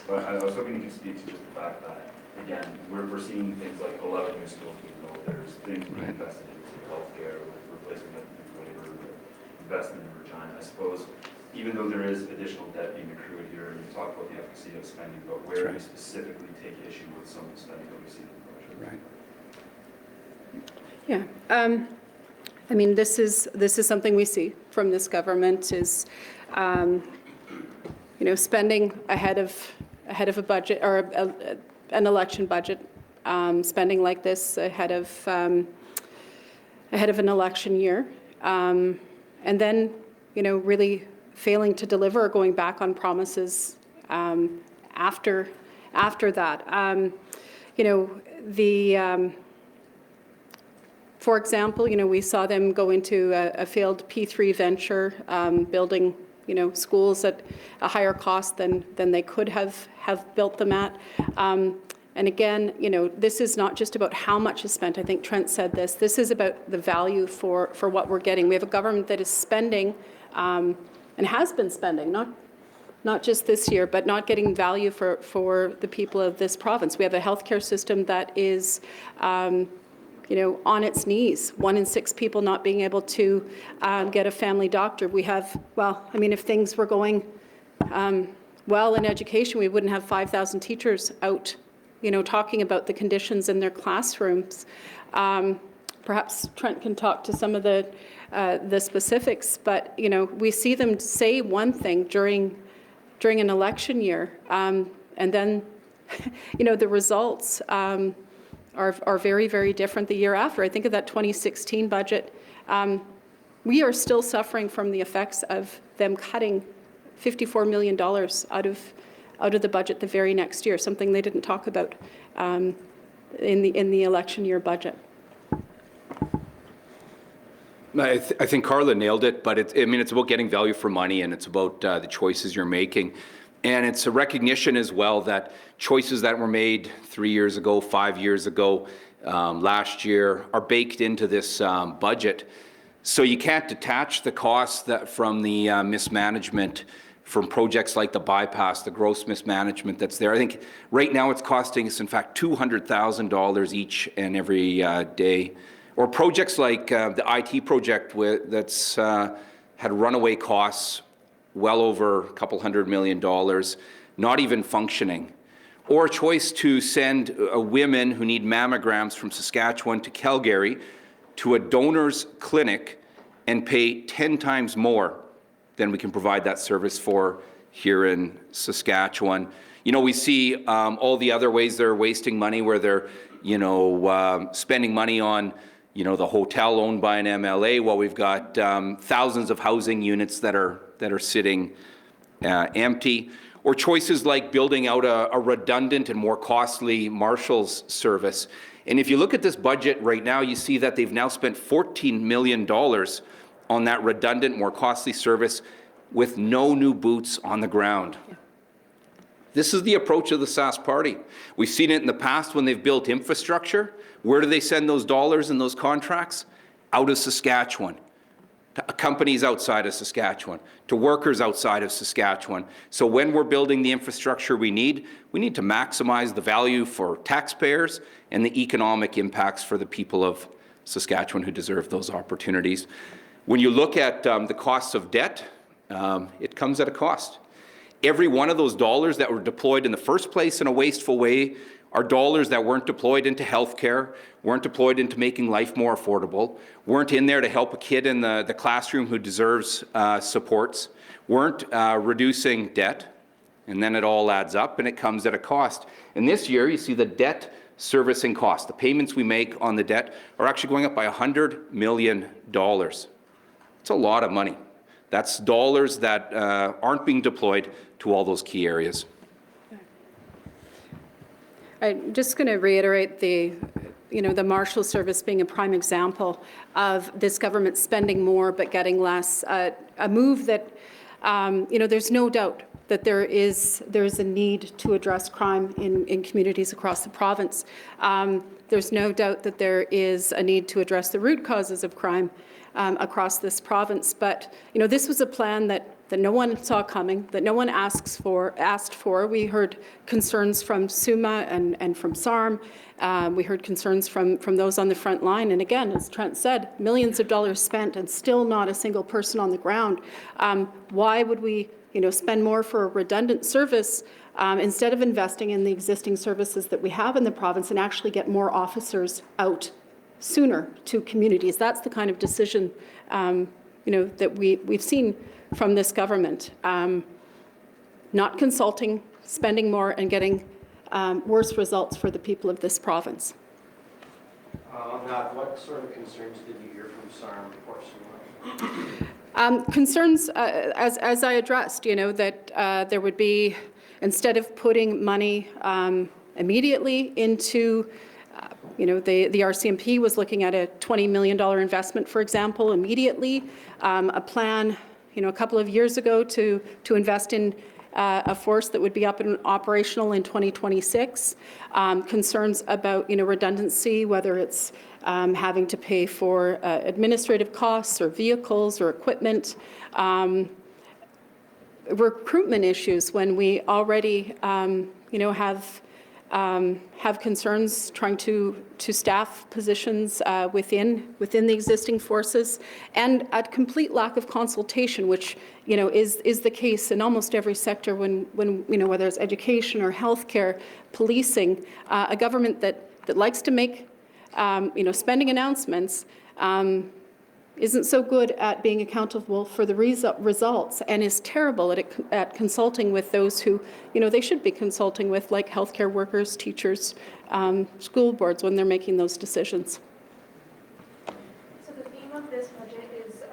But I was hoping you could speak to just the fact that, again, we're seeing things like 11 new schools being built. There's things being invested into healthcare, with replacement of labor, with investment in Regina. I suppose, even though there is additional debt being accrued here, and you talk about the efficacy of spending, but where do you specifically take issue with some of the spending that we see in the budget? Right. Yeah. I mean, this is something we see from this government is, spending ahead of a budget or an election budget, spending like this ahead of an election year, and then really failing to deliver or going back on promises after that. For example, we saw them go into a failed P3 venture, building, schools at a higher cost than they could have built them at. And again, this is not just about how much is spent. I think Trent said this. This is about the value for what we're getting. We have a government that is spending and has been spending, not just this year, but not getting value for the people of this province. We have a healthcare system that is on its knees. 1 in 6 people not being able to get a family doctor. We have, if things were going well in education, we wouldn't have 5,000 teachers out, talking about the conditions in their classrooms. Perhaps Trent can talk to some of the specifics, but we see them say one thing during an election year, and then the results are very, very different the year after. I think of that 2016 budget. We are still suffering from the effects of them cutting $54 million out of the budget the very next year, something they didn't talk about in the election year budget. I think Carla nailed it, but it's about getting value for money, and it's about the choices you're making. And it's a recognition as well that choices that were made 3 years ago, 5 years ago, last year are baked into this budget. So you can't detach the costs from the mismanagement from projects like the bypass, the gross mismanagement that's there. I think right now it's costing us, in fact, $200,000 each and every day. Or projects like the IT project that's had runaway costs well over a couple $100 million, not even functioning. Or a choice to send women who need mammograms from Saskatchewan to Calgary to a donor's clinic and pay 10 times more than we can provide that service for here in Saskatchewan. We see all the other ways they're wasting money, where they're, spending money on the hotel owned by an MLA, while we've got thousands of housing units that are sitting empty. Or choices like building out a redundant and more costly Marshals service. And if you look at this budget right now, you see that they've now spent $14 million on that redundant, more costly service with no new boots on the ground. Yeah. This is the approach of the Sask Party. We've seen it in the past when they've built infrastructure. Where do they send those dollars and those contracts? Out of Saskatchewan, to companies outside of Saskatchewan, to workers outside of Saskatchewan. So when we're building the infrastructure we need to maximize the value for taxpayers and the economic impacts for the people of Saskatchewan who deserve those opportunities. When you look at the costs of debt, it comes at a cost. Every one of those dollars that were deployed in the first place in a wasteful way are dollars that weren't deployed into healthcare, weren't deployed into making life more affordable, weren't in there to help a kid in the classroom who deserves supports, weren't reducing debt, and then it all adds up and it comes at a cost. And this year, you see the debt servicing cost, the payments we make on the debt, are actually going up by $100 million. It's a lot of money. That's dollars that aren't being deployed to all those key areas. I'm just going to reiterate the Marshal service being a prime example of this government spending more but getting less. A move that, there's no doubt that there is a need to address crime in communities across the province. There's no doubt that there is a need to address the root causes of crime across this province. But this was a plan that that no one saw coming, that no one asked for. We heard concerns from SUMA and from SARM. We heard concerns from those on the front line. And again, as Trent said, millions of dollars spent and still not a single person on the ground. Why would we spend more for a redundant service instead of investing in the existing services that we have in the province and actually get more officers out sooner to communities? That's the kind of decision that we've seen from this government. Not consulting, spending more, and getting worse results for the people of this province. On that, what sort of concerns did you hear from SARM or SUMA? Concerns, as I addressed, that there would be, instead of putting money immediately into, the RCMP was looking at a $20 million investment, for example, immediately. A plan, a couple of years ago to invest in a force that would be up and operational in 2026. Concerns about, redundancy, whether it's having to pay for administrative costs or vehicles or equipment. Recruitment issues when we already, have concerns trying to staff positions within the existing forces, and a complete lack of consultation, which is the case in almost every sector when whether it's education or healthcare, policing. A government that likes to make spending announcements isn't so good at being accountable for the results, and is terrible at consulting with those who, they should be consulting with, like healthcare workers, teachers, school boards, when they're making those decisions. So the theme of this budget is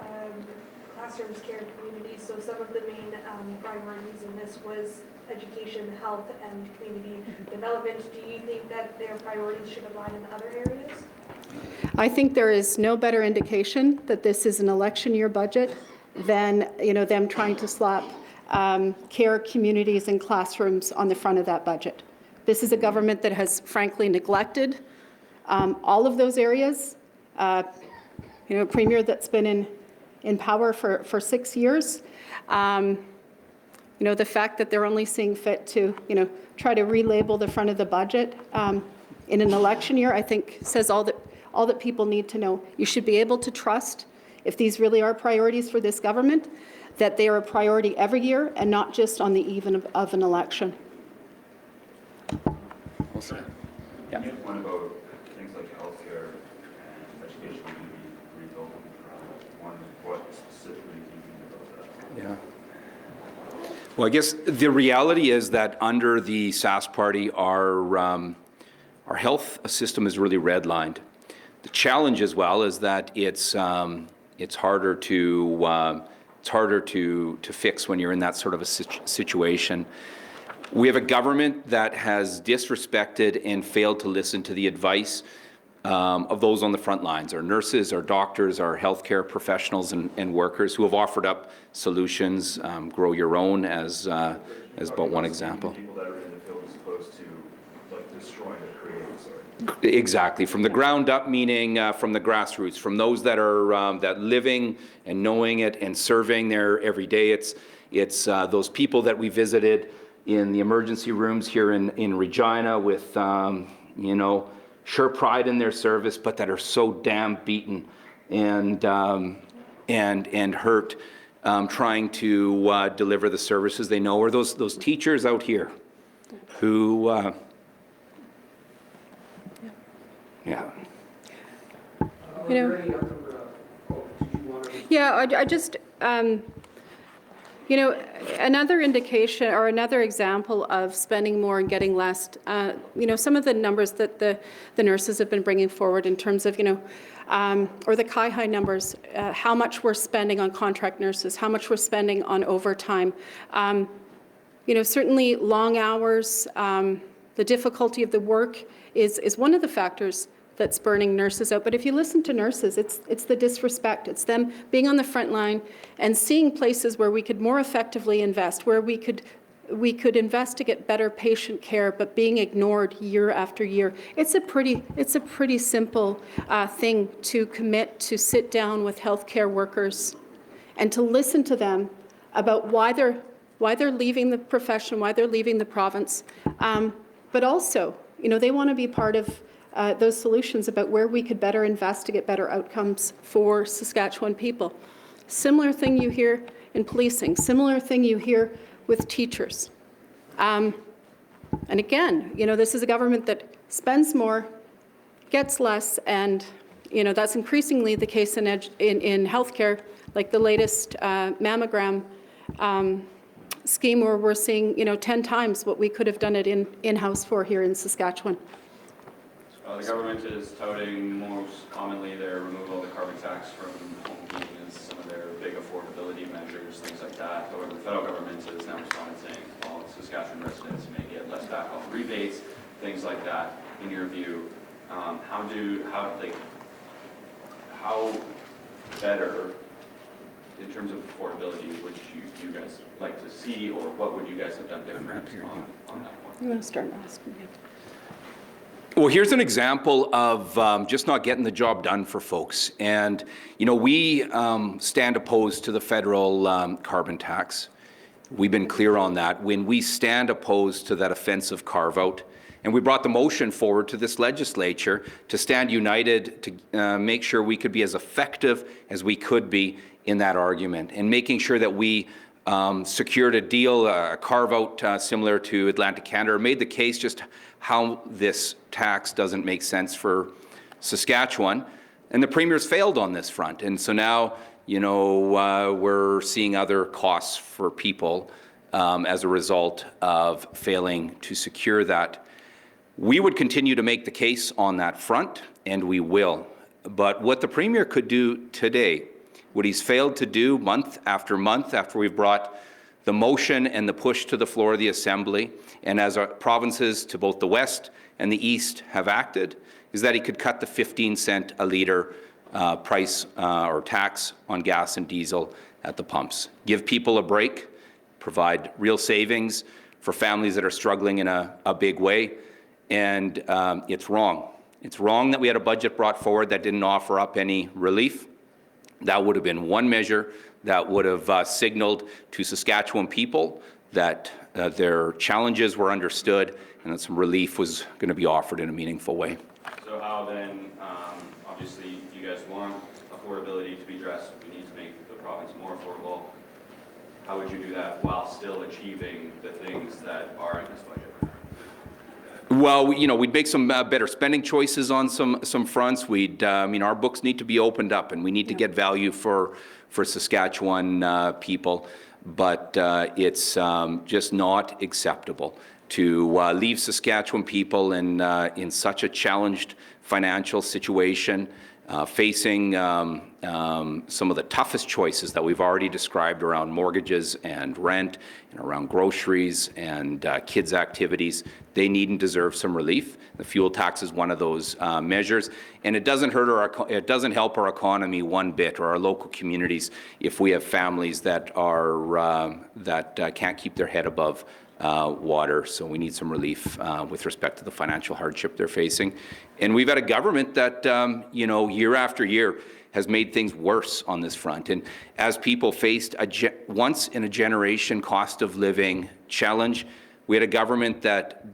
classrooms, care, communities. So some of the main priorities in this was education, health, and community development. Do you think that their priorities should align in other areas? I think there is no better indication that this is an election year budget than them trying to slap care, communities, and classrooms on the front of that budget. This is a government that has frankly neglected all of those areas. A premier that's been in power for 6 years. The fact that they're only seeing fit to try to relabel the front of the budget in an election year, I think says all that people need to know. You should be able to trust, if these really are priorities for this government, that they are a priority every year and not just on the eve of an election. Yeah. You have one about things like healthcare and education rebuilding. What specifically do you think about that? Yeah. Well, I guess the reality is that under the Sask Party, our health system is really redlined. The challenge as well is that it's harder to fix when you're in that sort of a situation. We have a government that has disrespected and failed to listen to the advice of those on the front lines, our nurses, our doctors, our healthcare professionals and workers who have offered up solutions. Grow Your Own as but one example. People that are in the field as opposed to destroying the creative. Exactly, from the ground up, meaning from the grassroots, from those that are that living and knowing it and serving there every day. It's those people that we visited in the emergency rooms here in Regina with sure pride in their service, but that are so damn beaten and hurt, trying to deliver the services they know, or those teachers out here who. Yeah. Yeah, I just, another indication or another example of spending more and getting less, some of the numbers that the nurses have been bringing forward in terms of, or the CIHI numbers, how much we're spending on contract nurses, how much we're spending on overtime. Certainly long hours, the difficulty of the work is one of the factors that's burning nurses out. But if you listen to nurses, it's the disrespect. It's them being on the front line and seeing places where we could more effectively invest, where we could invest to get better patient care, but being ignored year after year. It's a pretty simple thing to commit to sit down with healthcare workers and to listen to them about why they're leaving the profession, why they're leaving the province, but also, they want to be part of those solutions about where we could better invest to get better outcomes for Saskatchewan people. Similar thing you hear in policing, similar thing you hear with teachers. And again, this is a government that spends more, gets less, and that's increasingly the case in healthcare, like the latest mammogram scheme where we're seeing 10 times what we could have done it in-house for here in Saskatchewan. The government is touting most commonly their removal of the carbon tax from home heating as some of their big affordability measures, things like that. However, the federal government is now responding saying, well, Saskatchewan residents may get less back on rebates, things like that. In your view, how better in terms of affordability would you guys like to see, or what would you guys have done different on that point? You want to start asking me? Well, here's an example of just not getting the job done for folks. And, we stand opposed to the federal carbon tax. We've been clear on that. When we stand opposed to that offensive carve-out, and we brought the motion forward to this legislature to stand united to make sure we could be as effective as we could be in that argument, and making sure that we secured a deal, a carve-out similar to Atlantic Canada, made the case just how this tax doesn't make sense for Saskatchewan. And the Premier's failed on this front. And so now, we're seeing other costs for people as a result of failing to secure that. We would continue to make the case on that front, and we will. But what the Premier could do today, what he's failed to do month after we've brought the motion and the push to the floor of the Assembly, and as our provinces to both the west and the east have acted, is that he could cut the 15-cent a litre price or tax on gas and diesel at the pumps. Give people a break, provide real savings for families that are struggling in a big way, and it's wrong. It's wrong that we had a budget brought forward that didn't offer up any relief. That would have been one measure that would have signaled to Saskatchewan people that their challenges were understood and that some relief was going to be offered in a meaningful way. So how then, obviously you guys want affordability to be addressed, we need to make the province more affordable. How would you do that while still achieving the things that are in this budget? Well, we'd make some better spending choices on some fronts. Our books need to be opened up, and we need to get value for Saskatchewan people. But it's just not acceptable to leave Saskatchewan people in such a challenged financial situation, facing some of the toughest choices that we've already described around mortgages and rent and around groceries and kids' activities. They need and deserve some relief. The fuel tax is one of those measures, and it doesn't help our economy one bit, or our local communities, if we have families that can't keep their head above water. So we need some relief with respect to the financial hardship they're facing. And we've had a government that, year after year has made things worse on this front. And as people faced a once in a generation cost of living challenge, we had a government that,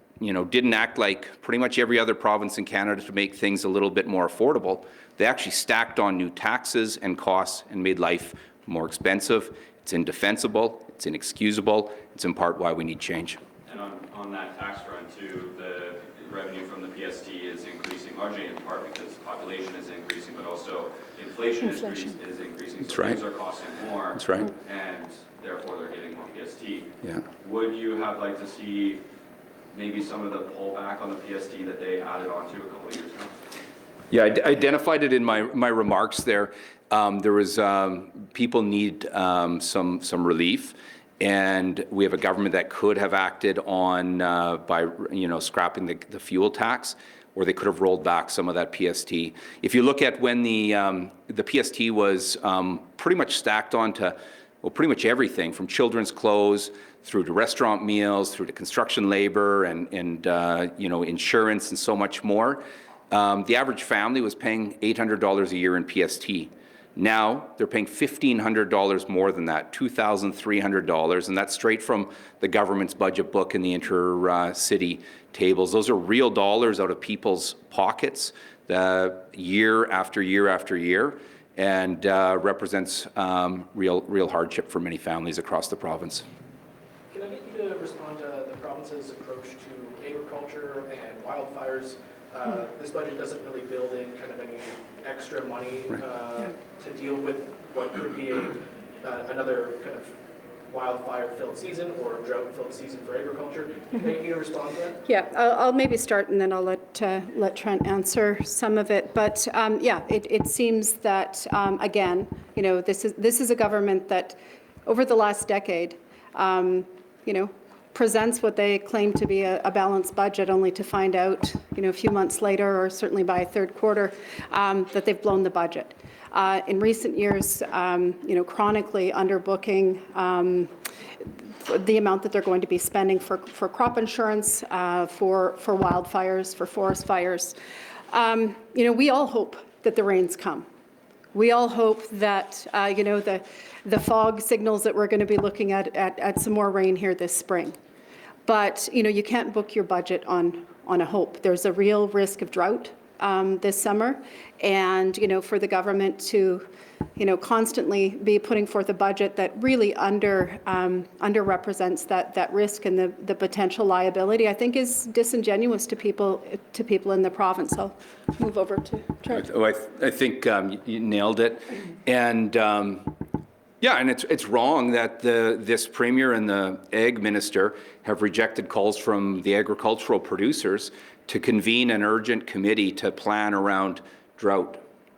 didn't act like pretty much every other province in Canada to make things a little bit more affordable. They actually stacked on new taxes and costs and made life more expensive. It's indefensible, it's inexcusable, it's in part why we need change. And on that tax front too, the revenue from the PST is increasing largely in part because population is increasing, but also inflation. is increasing. That's so right. Things are costing more. That's right. And therefore they're getting more PST. Yeah. Would you have liked to see maybe some of the pullback on the PST that they added onto a couple of years ago? Yeah, I identified it in my remarks there. There was people need some relief, and we have a government that could have acted on by scrapping the fuel tax, or they could have rolled back some of that PST. If you look at when the PST was pretty much stacked onto pretty much everything from children's clothes through to restaurant meals, through to construction labor and insurance and so much more. The average family was paying $800 a year in PST. Now they're paying $1,500 more than that, $2,300, and that's straight from the government's budget book and the inter-city tables. Those are real dollars out of people's pockets year after year after year, and represents real hardship for many families across the province. Can I get you to respond to the province's approach to agriculture and wildfires? This budget doesn't really build in kind of any extra money to deal with what could be another kind of wildfire-filled season or drought-filled season for agriculture. Can I get you to respond to that? Yeah, I'll maybe start and then I'll let Trent answer some of it. But yeah, it seems that again, you know, this is a government that over the last decade, you know, presents what they claim to be a balanced budget, only to find out, you know, a few months later, or certainly by third quarter, that they've blown the budget. In recent years, you know, chronically underbooking the amount that they're going to be spending for crop insurance, for wildfires, for forest fires. You know, we all hope that the rains come. We all hope that, you know, the fog signals that we're going to be looking at some more rain here this spring. But, you know, you can't book your budget on a hope. There's a real risk of drought this summer. And, you know, for the government to, you know, constantly be putting forth a budget that really underrepresents that risk and the potential liability, I think is disingenuous to people in the province. I'll move over to Trent. I think you nailed it. And yeah, and it's wrong that this Premier and the Ag Minister have rejected calls from the agricultural producers to convene an urgent committee to plan around drought.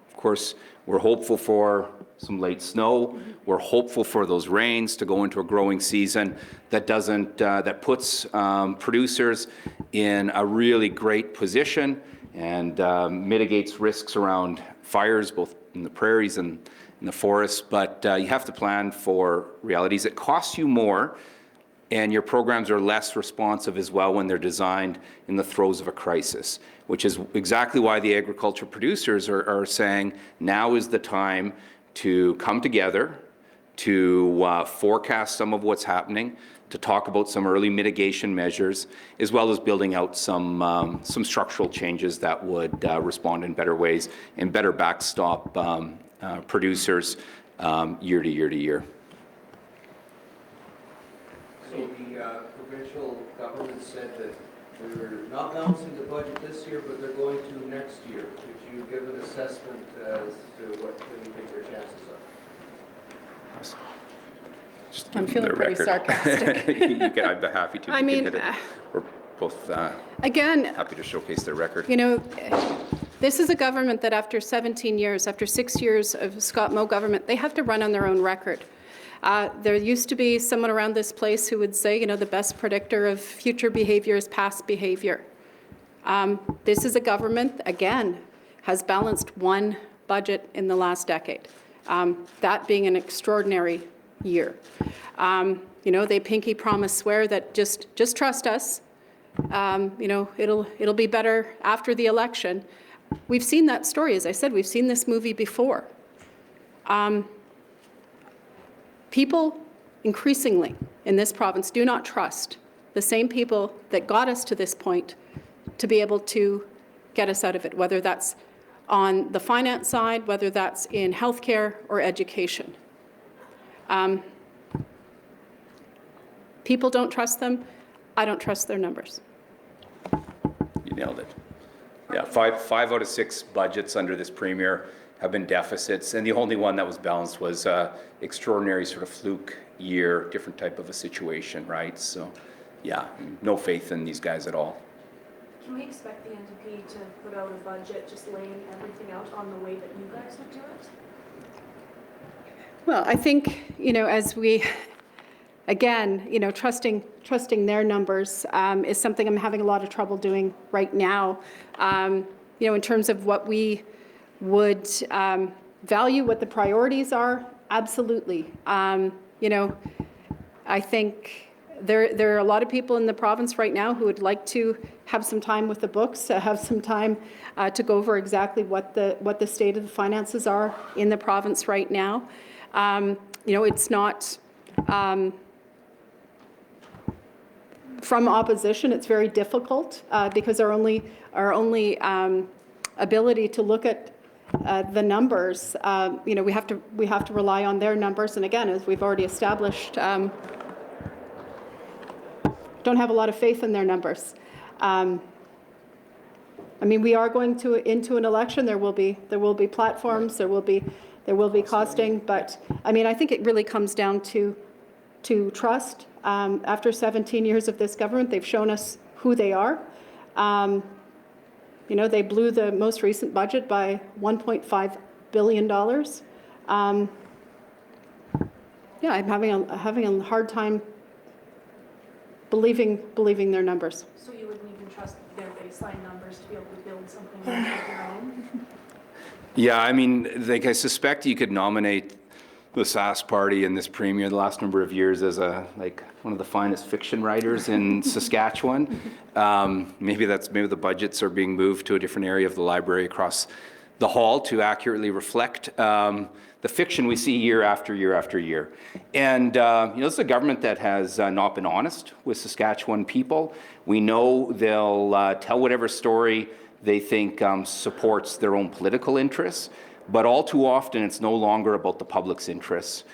Of course, we're hopeful for some late snow. We're hopeful for those rains to go into a growing season that puts producers in a really great position and mitigates risks around fires, both in the prairies and in the forests. But you have to plan for realities. It costs you more, and your programs are less responsive as well when they're designed in the throes of a crisis, which is exactly why the agriculture producers are saying now is the time to come together, to forecast some of what's happening, to talk about some early mitigation measures, as well as building out some structural changes that would respond in better ways and better backstop producers year to year to year. So the provincial government said that they're not balancing the budget this year, but they're going to next year. Could you give an assessment as to what do you think their chances are? I'm feeling pretty sarcastic. I'd be happy to. I mean, we're both again, happy to showcase their record. You know, this is a government that after 17 years, after 6 years of Scott Moe government, they have to run on their own record. There used to be someone around this place who would say, you know, the best predictor of future behavior is past behavior. This is a government, again, has balanced one budget in the last decade, that being an extraordinary year. You know, they pinky promise swear that just trust us. You know, it'll be better after the election. We've seen that story, as I said, we've seen this movie before. People increasingly in this province do not trust the same people that got us to this point to be able to get us out of it, whether that's on the finance side, whether that's in healthcare or education. People don't trust them. I don't trust their numbers. You nailed it. Yeah, five out of 6 budgets under this Premier have been deficits, and the only one that was balanced was extraordinary sort of fluke year, different type of a situation, right? So, yeah, no faith in these guys at all. Can we expect the NDP to put out a budget just laying everything out on the way that you guys would do it? Well, I think, you know, as we, again, you know, trusting their numbers is something I'm having a lot of trouble doing right now. You know, in terms of what we would value, what the priorities are, absolutely. You know, I think there are a lot of people in the province right now who would like to have some time with the books, have some time to go over exactly what the state of the finances are in the province right now. It's not from opposition. It's very difficult because our only ability to look at the numbers, we have to rely on their numbers. And again, as we've already established, don't have a lot of faith in their numbers. We are going into an election. There will be platforms. There will be costing. But I think it really comes down to trust. After 17 years of this government, they've shown us who they are. They blew the most recent budget by $1.5 billion. I'm having a hard time believing their numbers. So you wouldn't even trust their baseline numbers to be able to build something of your own? Yeah, I suspect you could nominate the Sask Party and this premier the last number of years as one of the finest fiction writers in Saskatchewan. Maybe the budgets are being moved to a different area of the library across the hall to accurately reflect the fiction we see year after year after year. And this is a government that has not been honest with Saskatchewan people. We know they'll tell whatever story they think supports their own political interests. But all too often, it's no longer about the public's interests.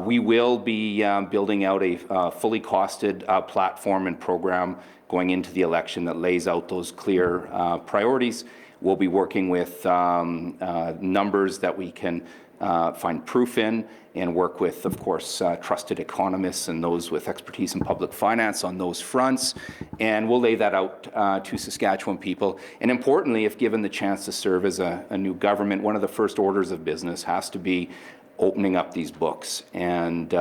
We will be building out a fully costed platform and program going into the election that lays out those clear priorities. We'll be working with numbers that we can find proof in, and work with, of course, trusted economists and those with expertise in public finance on those fronts. And we'll lay that out to Saskatchewan people. And importantly, if given the chance to serve as a new government, one of the first orders of business has to be opening up these books and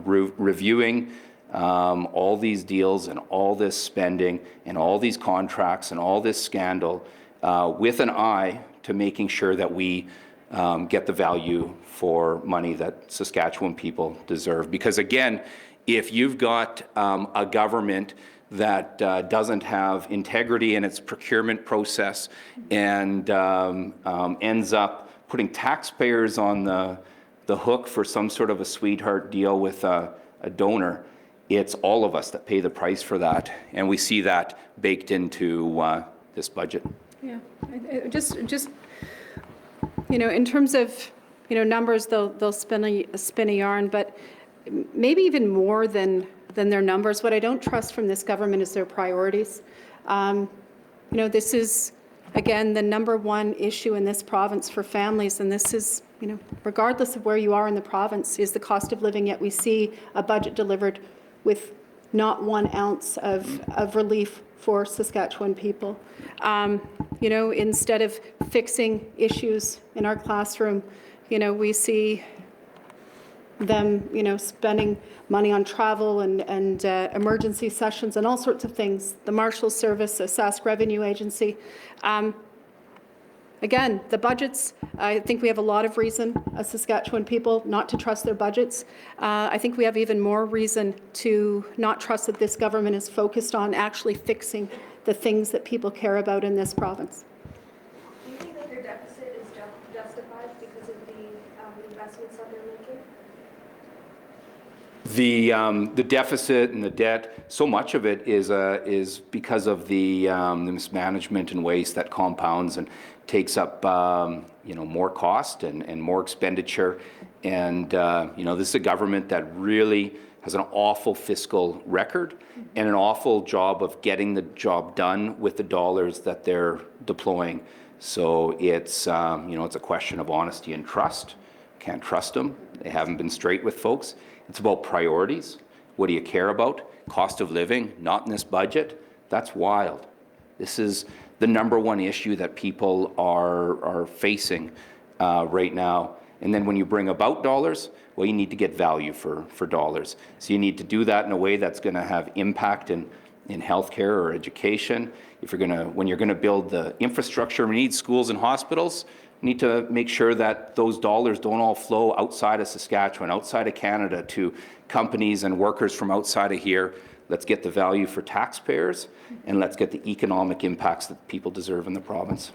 reviewing all these deals and all this spending and all these contracts and all this scandal with an eye to making sure that we get the value for money that Saskatchewan people deserve. Because again, if you've got a government that doesn't have integrity in its procurement process and ends up putting taxpayers on the hook for some sort of a sweetheart deal with a donor, it's all of us that pay the price for that. And we see that baked into this budget. Yeah, just in terms of numbers, they'll spin a yarn, but maybe even more than their numbers. What I don't trust from this government is their priorities. This is again the number one issue in this province for families, and this is regardless of where you are in the province, is the cost of living. Yet we see a budget delivered with not 1 ounce of relief for Saskatchewan people. Instead of fixing issues in our classroom, we see them, spending money on travel and emergency sessions and all sorts of things. The Marshal Service, the Sask Revenue Agency. Again, the budgets, I think we have a lot of reason as Saskatchewan people not to trust their budgets. I think we have even more reason to not trust that this government is focused on actually fixing the things that people care about in this province. Do you think that their deficit is justified because of the investments that they're making? The deficit and the debt, so much of it is because of the mismanagement and waste that compounds and takes up more cost and more expenditure. And this is a government that really has an awful fiscal record and an awful job of getting the job done with the dollars that they're deploying. So it's it's a question of honesty and trust. Can't trust them. They haven't been straight with folks. It's about priorities. What do you care about? Cost of living, not in this budget. That's wild. This is the number one issue that people are facing right now. And then when you bring about dollars, well, you need to get value for dollars. So you need to do that in a way that's going to have impact in healthcare or education. When you're going to build the infrastructure, we need schools and hospitals. need to make sure that those dollars don't all flow outside of Saskatchewan, outside of Canada, to companies and workers from outside of here. Let's get the value for taxpayers, and let's get the economic impacts that people deserve in the province.